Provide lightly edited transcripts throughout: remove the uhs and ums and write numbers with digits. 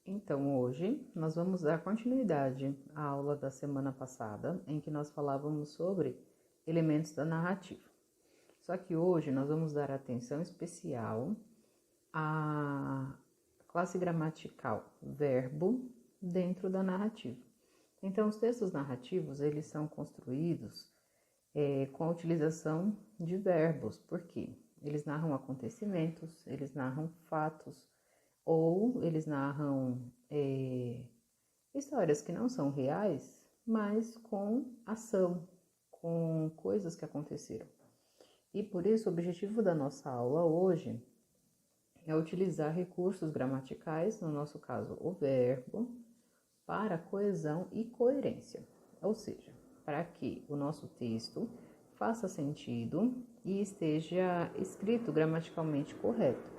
Então, hoje nós vamos dar continuidade à aula da semana passada, em que nós falávamos sobre elementos da narrativa. Só que hoje nós vamos dar atenção especial à classe gramatical verbo dentro da narrativa. Então, os textos narrativos, eles são construídos com a utilização de verbos, porque eles narram acontecimentos, eles narram fatos, ou eles narram histórias que não são reais, mas com ação, com coisas que aconteceram. E por isso o objetivo da nossa aula hoje é utilizar recursos gramaticais, no nosso caso o verbo, para coesão e coerência, ou seja, para que o nosso texto faça sentido e esteja escrito gramaticalmente correto.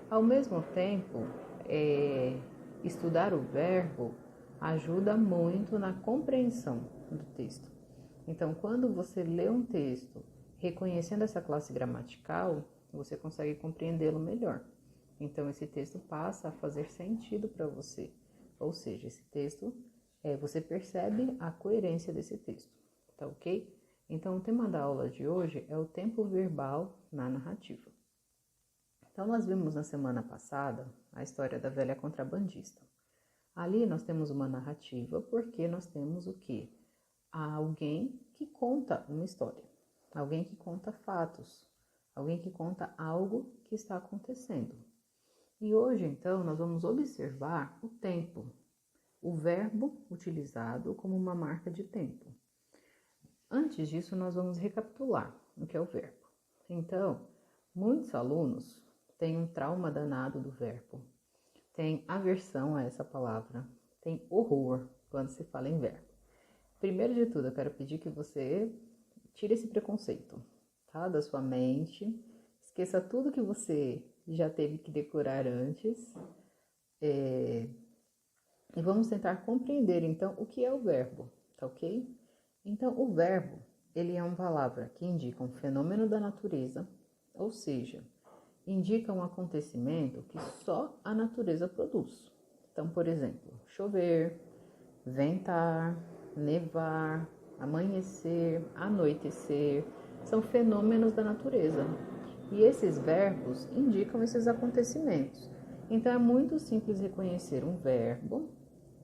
Ao mesmo tempo, estudar o verbo ajuda muito na compreensão do texto. Então, quando você lê um texto reconhecendo essa classe gramatical, você consegue compreendê-lo melhor. Então, esse texto passa a fazer sentido para você. Ou seja, esse texto, você percebe a coerência desse texto, tá ok? Então, o tema da aula de hoje é o tempo verbal na narrativa. Então, nós vimos na semana passada a história da velha contrabandista. Ali nós temos uma narrativa porque nós temos o quê? Alguém que conta uma história, alguém que conta fatos, alguém que conta algo que está acontecendo. E hoje, então, nós vamos observar o tempo, o verbo utilizado como uma marca de tempo. Antes disso, nós vamos recapitular o que é o verbo. Então, muitos alunos têm um trauma danado do verbo, tem aversão a essa palavra, tem horror quando se fala em verbo. Primeiro de tudo, eu quero pedir que você tire esse preconceito, tá? Da sua mente, esqueça tudo que você já teve que decorar antes e vamos tentar compreender, então, o que é o verbo, tá ok? Então, o verbo, ele é uma palavra que indica um fenômeno da natureza, ou seja, indica um acontecimento que só a natureza produz. Então, por exemplo, chover, ventar, nevar, amanhecer, anoitecer, são fenômenos da natureza. E esses verbos indicam esses acontecimentos. Então, é muito simples reconhecer um verbo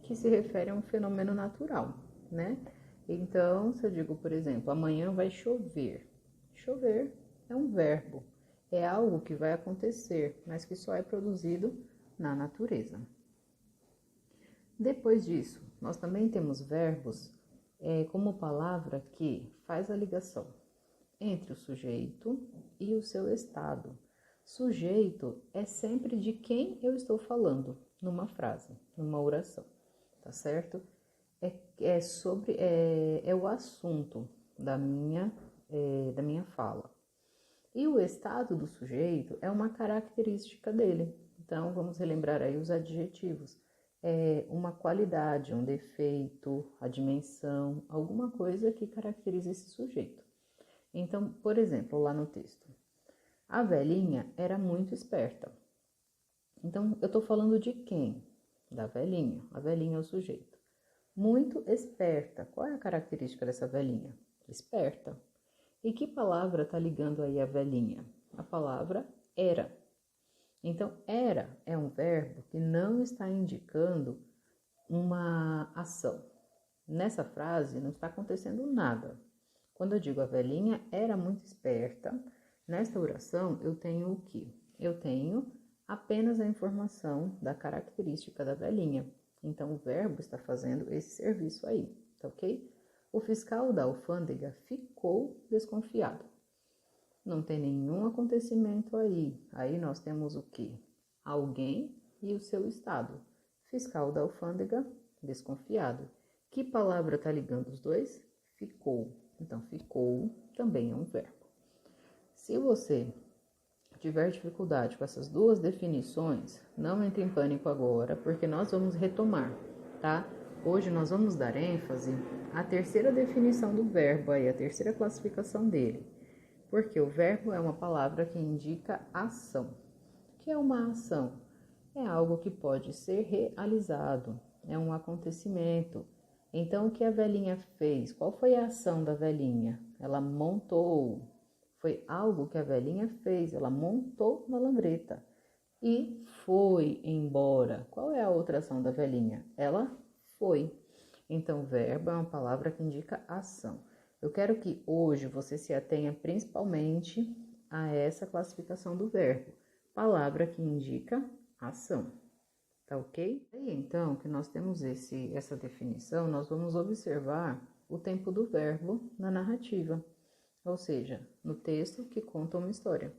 que se refere a um fenômeno natural, né? Então, se eu digo, por exemplo, amanhã vai chover. Chover é um verbo. É algo que vai acontecer, mas que só é produzido na natureza. Depois disso, nós também temos verbos como palavra que faz a ligação entre o sujeito e o seu estado. Sujeito é sempre de quem eu estou falando numa frase, numa oração, tá certo? É o assunto da minha fala. E o estado do sujeito é uma característica dele. Então, vamos relembrar aí os adjetivos. Uma qualidade, um defeito, a dimensão, alguma coisa que caracteriza esse sujeito. Então, por exemplo, lá no texto, a velhinha era muito esperta. Então, eu estou falando de quem? Da velhinha. A velhinha é o sujeito. Muito esperta. Qual é a característica dessa velhinha? Esperta. E que palavra está ligando aí a velhinha? A palavra era. Então, era é um verbo que não está indicando uma ação. Nessa frase não está acontecendo nada. Quando eu digo a velhinha era muito esperta, nesta oração eu tenho o quê? Eu tenho apenas a informação da característica da velhinha. Então, o verbo está fazendo esse serviço aí, tá ok? O fiscal da alfândega ficou desconfiado. Não tem nenhum acontecimento aí. Aí nós temos o quê? Alguém e o seu estado. Fiscal da alfândega, desconfiado. Que palavra está ligando os dois? Ficou. Então, ficou também é um verbo. Se você tiver dificuldade com essas duas definições, não entre em pânico agora, porque nós vamos retomar, tá? Hoje nós vamos dar ênfase à terceira definição do verbo, aí, a terceira classificação dele. Porque o verbo é uma palavra que indica ação. O que é uma ação? É algo que pode ser realizado, é um acontecimento. Então, o que a velhinha fez? Qual foi a ação da velhinha? Ela montou. Foi algo que a velhinha fez, ela montou na lambreta e foi embora. Qual é a outra ação da velhinha? Ela foi. Então, verbo é uma palavra que indica ação. Eu quero que hoje você se atenha principalmente a essa classificação do verbo. Palavra que indica ação. Tá ok? E então, que nós temos essa definição, nós vamos observar o tempo do verbo na narrativa. Ou seja, no texto que conta uma história.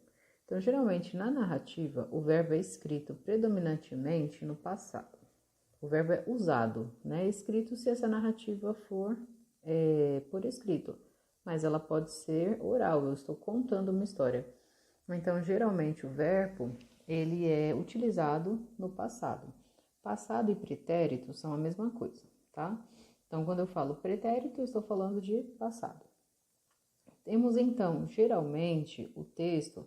Então, geralmente, na narrativa, o verbo é escrito predominantemente no passado. O verbo é usado, né? Escrito se essa narrativa for por escrito. Mas ela pode ser oral, eu estou contando uma história. Então, geralmente, o verbo, ele é utilizado no passado. Passado e pretérito são a mesma coisa, tá? Então, quando eu falo pretérito, eu estou falando de passado. Temos, então, geralmente, o texto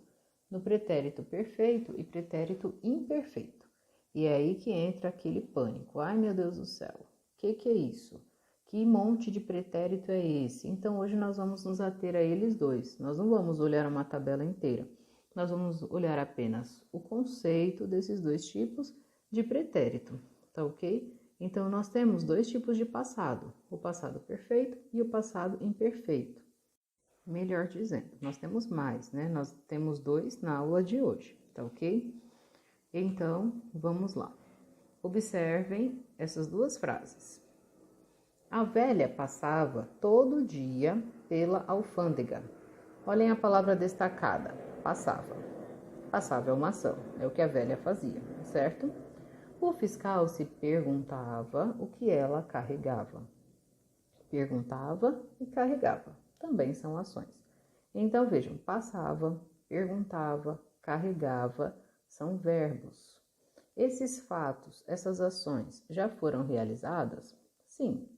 no pretérito perfeito e pretérito imperfeito. E é aí que entra aquele pânico. Ai, meu Deus do céu, o que é isso? Que monte de pretérito é esse? Então, hoje nós vamos nos ater a eles dois. Nós não vamos olhar uma tabela inteira. Nós vamos olhar apenas o conceito desses dois tipos de pretérito, tá ok? Então, nós temos dois tipos de passado. O passado perfeito e o passado imperfeito. Melhor dizendo, nós temos mais, né? Nós temos dois na aula de hoje, tá ok? Então, vamos lá. Observem essas duas frases. A velha passava todo dia pela alfândega. Olhem a palavra destacada, passava. Passava é uma ação, é o que a velha fazia, certo? O fiscal se perguntava o que ela carregava. Perguntava e carregava. Também são ações. Então, vejam, passava, perguntava, carregava, são verbos. Esses fatos, essas ações já foram realizadas? Sim.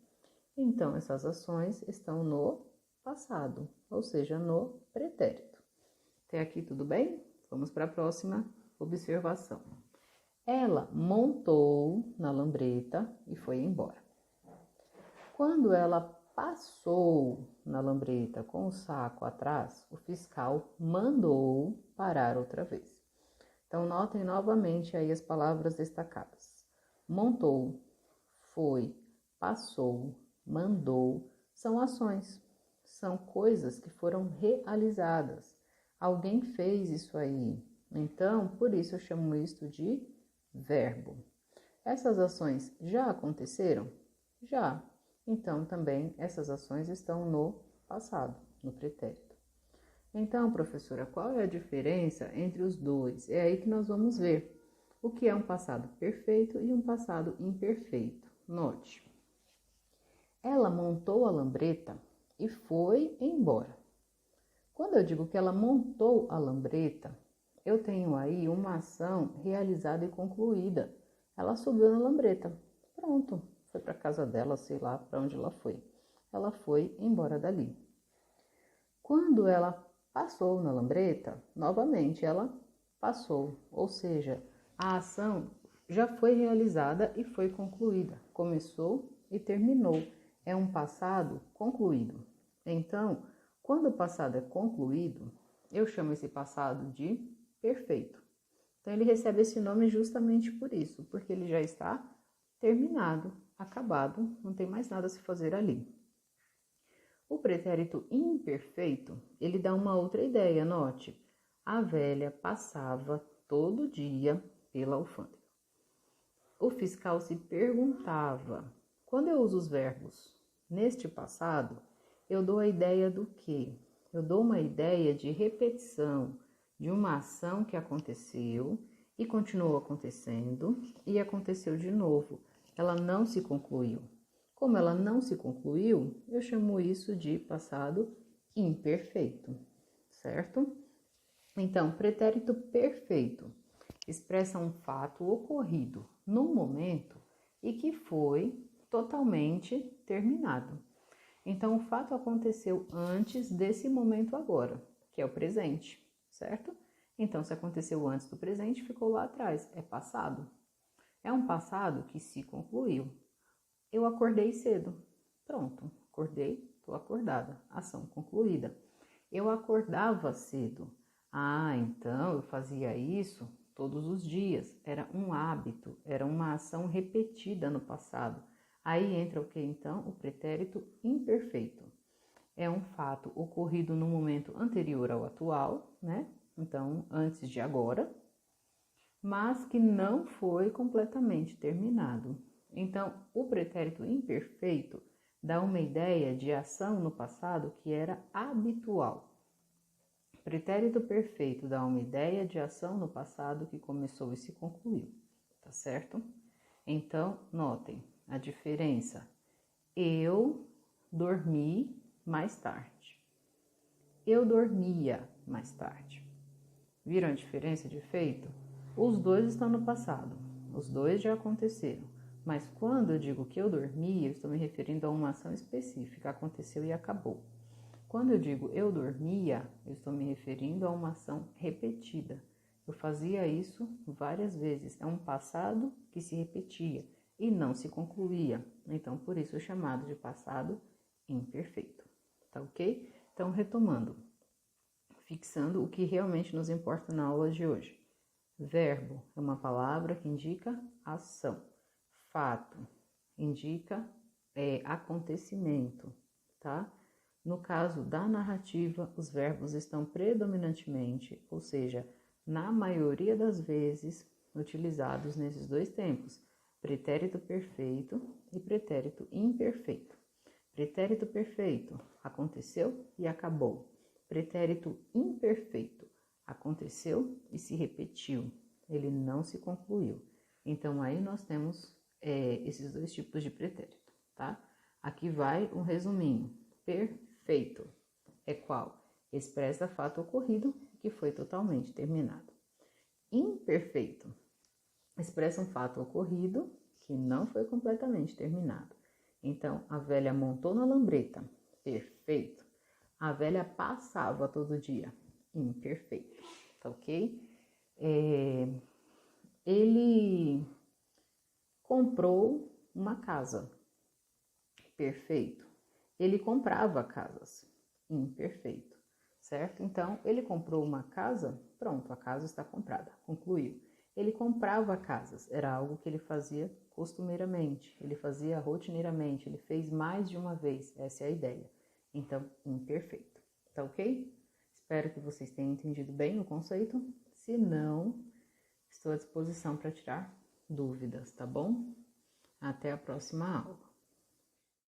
Então, essas ações estão no passado, ou seja, no pretérito. Até aqui tudo bem? Vamos para a próxima observação. Ela montou na lambreta e foi embora. Quando ela passou na lambreta com o saco atrás, o fiscal mandou parar outra vez. Então, notem novamente aí as palavras destacadas. Montou, foi, passou, mandou, são ações, são coisas que foram realizadas. Alguém fez isso aí. Então, por isso eu chamo isto de verbo. Essas ações já aconteceram? Já. Então, também essas ações estão no passado, no pretérito. Então, professora, qual é a diferença entre os dois? É aí que nós vamos ver o que é um passado perfeito e um passado imperfeito. Note. Ela montou a lambreta e foi embora. Quando eu digo que ela montou a lambreta, eu tenho aí uma ação realizada e concluída. Ela subiu na lambreta. Pronto. Foi para casa dela, sei lá para onde ela foi. Ela foi embora dali. Quando ela passou na lambreta, novamente ela passou, ou seja, a ação já foi realizada e foi concluída. Começou e terminou. É um passado concluído. Então, quando o passado é concluído, eu chamo esse passado de perfeito. Então, ele recebe esse nome justamente por isso, porque ele já está terminado, acabado, não tem mais nada a se fazer ali. O pretérito imperfeito, ele dá uma outra ideia, note. A velha passava todo dia pela alfândega. O fiscal se perguntava. Quando eu uso os verbos neste passado, eu dou a ideia do quê? Eu dou uma ideia de repetição de uma ação que aconteceu e continuou acontecendo e aconteceu de novo. Ela não se concluiu. Como ela não se concluiu, eu chamo isso de passado imperfeito, certo? Então, pretérito perfeito expressa um fato ocorrido num momento e que foi totalmente terminado. Então, o fato aconteceu antes desse momento agora, que é o presente, certo? Então, se aconteceu antes do presente, ficou lá atrás, é passado. É um passado que se concluiu. Eu acordei cedo. Pronto, acordei, estou acordada. Ação concluída. Eu acordava cedo. Ah, então eu fazia isso todos os dias. Era um hábito, era uma ação repetida no passado. Aí entra o que então? O pretérito imperfeito. É um fato ocorrido no momento anterior ao atual, né? Então, antes de agora, mas que não foi completamente terminado. Então, o pretérito imperfeito dá uma ideia de ação no passado que era habitual. Pretérito perfeito dá uma ideia de ação no passado que começou e se concluiu, tá certo? Então, notem a diferença. Eu dormi mais tarde. Eu dormia mais tarde. Viram a diferença de efeito? Os dois estão no passado, os dois já aconteceram. Mas quando eu digo que eu dormi, eu estou me referindo a uma ação específica, aconteceu e acabou. Quando eu digo eu dormia, eu estou me referindo a uma ação repetida. Eu fazia isso várias vezes. É um passado que se repetia e não se concluía. Então, por isso é chamado de passado imperfeito. Tá ok? Então, retomando, fixando o que realmente nos importa na aula de hoje. Verbo é uma palavra que indica ação. Fato indica acontecimento, tá? No caso da narrativa, os verbos estão predominantemente, ou seja, na maioria das vezes, utilizados nesses dois tempos, pretérito perfeito e pretérito imperfeito. Pretérito perfeito, aconteceu e acabou. Pretérito imperfeito, aconteceu e se repetiu, ele não se concluiu. Então, aí nós temos esses dois tipos de pretérito, tá? Aqui vai um resuminho. Perfeito é qual? Expressa fato ocorrido que foi totalmente terminado. Imperfeito expressa um fato ocorrido que não foi completamente terminado. Então, a velha montou na lambreta. Perfeito. A velha passava todo dia. Imperfeito. Tá ok? Ele comprou uma casa. Perfeito. Ele comprava casas. Imperfeito. Certo? Então, ele comprou uma casa. Pronto, a casa está comprada. Concluiu. Ele comprava casas. Era algo que ele fazia costumeiramente. Ele fazia rotineiramente. Ele fez mais de uma vez. Essa é a ideia. Então, imperfeito. Tá ok? Espero que vocês tenham entendido bem o conceito. Se não, estou à disposição para tirar dúvidas, tá bom? Até a próxima aula.